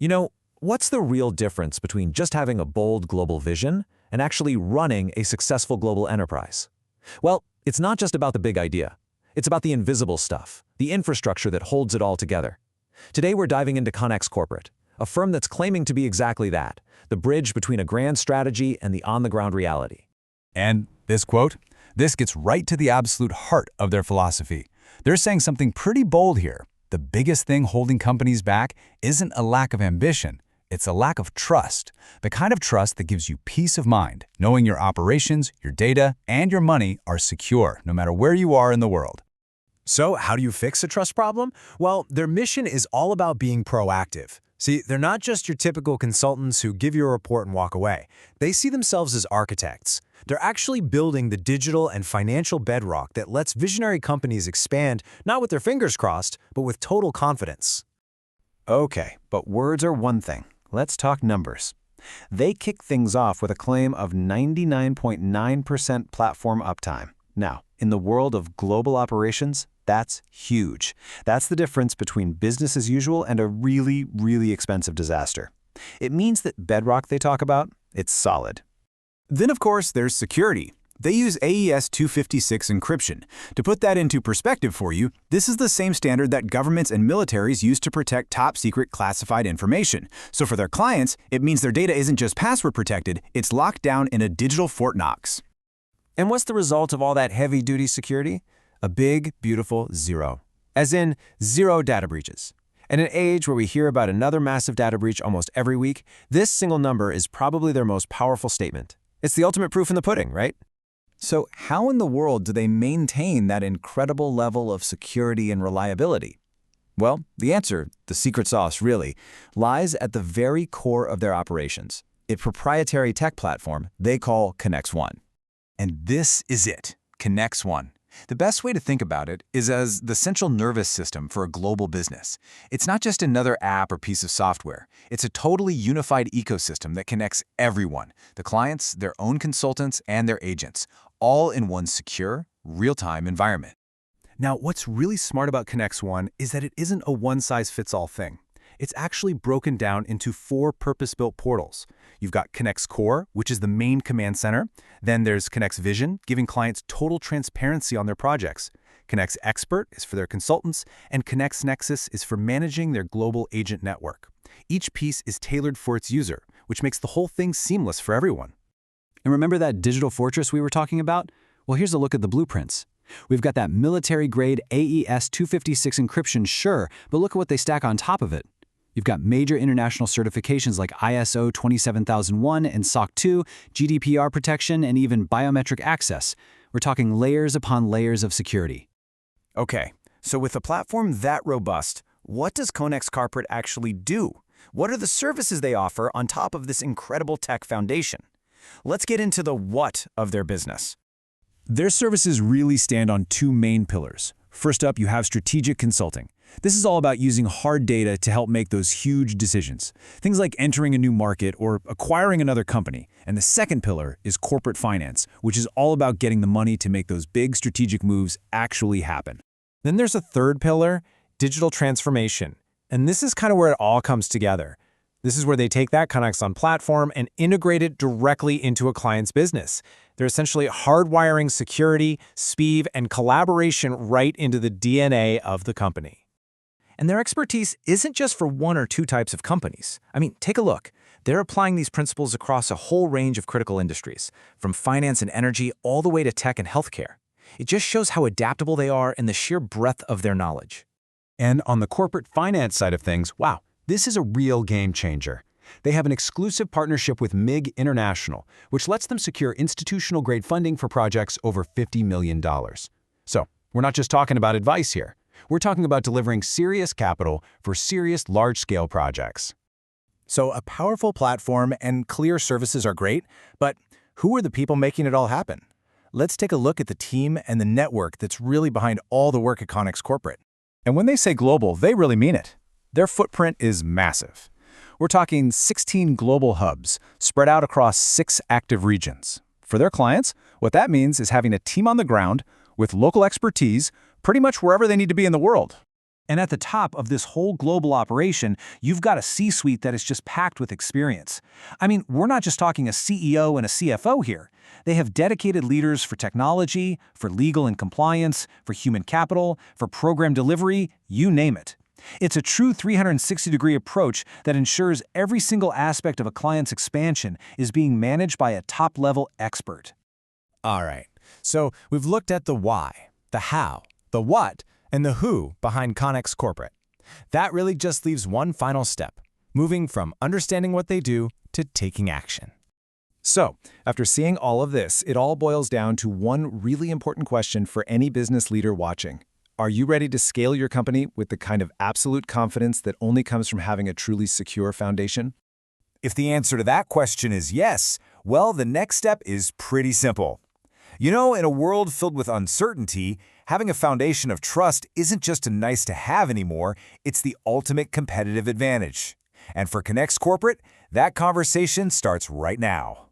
You know, what's the real difference between just having a bold global vision and actually running a successful global enterprise? Well, it's not just about the big idea. It's about the invisible stuff, the infrastructure that holds it all together. Today we're diving into Connex Corporate, a firm that's claiming to be exactly that, the bridge between a grand strategy and the on-the-ground reality. And this quote, this gets right to the absolute heart of their philosophy. They're saying something pretty bold here. The biggest thing holding companies back isn't a lack of ambition. It's a lack of trust, the kind of trust that gives you peace of mind, knowing your operations, your data, and your money are secure, no matter where you are in the world. So how do you fix a trust problem? Well, their mission is all about being proactive. See, they're not just your typical consultants who give you a report and walk away. They see themselves as architects. They're actually building the digital and financial bedrock that lets visionary companies expand, not with their fingers crossed, but with total confidence. Okay, but words are one thing. Let's talk numbers. They kick things off with a claim of 99.9% platform uptime. Now, in the world of global operations, that's huge. That's the difference between business as usual and a really, really expensive disaster. It means that bedrock they talk about, it's solid. Then, of course, there's security. They use AES 256 encryption. To put that into perspective for you, this is the same standard that governments and militaries use to protect top-secret classified information. So for their clients, it means their data isn't just password protected, it's locked down in a digital Fort Knox. And what's the result of all that heavy-duty security? A big, beautiful zero. As in, zero data breaches. In an age where we hear about another massive data breach almost every week, this single number is probably their most powerful statement. It's the ultimate proof in the pudding, right? So how in the world do they maintain that incredible level of security and reliability? Well, the answer, the secret sauce really, lies at the very core of their operations, a proprietary tech platform they call Connex One. And this is it, Connex One. The best way to think about it is as the central nervous system for a global business. It's not just another app or piece of software. It's a totally unified ecosystem that connects everyone, the clients, their own consultants, and their agents, all in one secure, real-time environment. Now, what's really smart about Connex One is that it isn't a one-size-fits-all thing. It's actually broken down into 4 purpose-built portals. You've got Connex Core, which is the main command center. Then there's Connex Vision, giving clients total transparency on their projects. Connex Expert is for their consultants, and Connex Nexus is for managing their global agent network. Each piece is tailored for its user, which makes the whole thing seamless for everyone. And remember that digital fortress we were talking about? Well, here's a look at the blueprints. We've got that military-grade AES 256 encryption, sure, but look at what they stack on top of it. You've got major international certifications like ISO 27001 and SOC 2, GDPR protection, and even biometric access. We're talking layers upon layers of security. Okay, so with a platform that robust, what does Connex Corporate actually do? What are the services they offer on top of this incredible tech foundation? Let's get into the what of their business. Their services really stand on 2 main pillars. First up, you have strategic consulting. This is all about using hard data to help make those huge decisions. Things like entering a new market or acquiring another company. And the second pillar is corporate finance, which is all about getting the money to make those big strategic moves actually happen. Then there's a third pillar, digital transformation. And this is kind of where it all comes together. This is where they take that Connex One platform and integrate it directly into a client's business. They're essentially hardwiring security, speed, and collaboration right into the DNA of the company. And their expertise isn't just for 1 or 2 types of companies. I mean, take a look. They're applying these principles across a whole range of critical industries, from finance and energy all the way to tech and healthcare. It just shows how adaptable they are and the sheer breadth of their knowledge. And on the corporate finance side of things, wow, this is a real game changer. They have an exclusive partnership with MIG International, which lets them secure institutional-grade funding for projects over $50 million. So, we're not just talking about advice here. We're talking about delivering serious capital for serious large-scale projects. So a powerful platform and clear services are great, but who are the people making it all happen? Let's take a look at the team and the network that's really behind all the work at Connex Corporate. And when they say global, they really mean it. Their footprint is massive. We're talking 16 global hubs spread out across 6 active regions. For their clients, what that means is having a team on the ground with local expertise pretty much wherever they need to be in the world. And at the top of this whole global operation, you've got a C-suite that is just packed with experience. I mean, we're not just talking a CEO and a CFO here. They have dedicated leaders for technology, for legal and compliance, for human capital, for program delivery, you name it. It's a true 360-degree approach that ensures every single aspect of a client's expansion is being managed by a top-level expert. All right, so we've looked at the why, the how, the what, and the who behind Connex Corporate. That really just leaves one final step, moving from understanding what they do to taking action. So, after seeing all of this, it all boils down to one really important question for any business leader watching. Are you ready to scale your company with the kind of absolute confidence that only comes from having a truly secure foundation? If the answer to that question is yes, well, the next step is pretty simple. You know, in a world filled with uncertainty, having a foundation of trust isn't just a nice-to-have anymore, it's the ultimate competitive advantage. And for Connex Corporate, that conversation starts right now.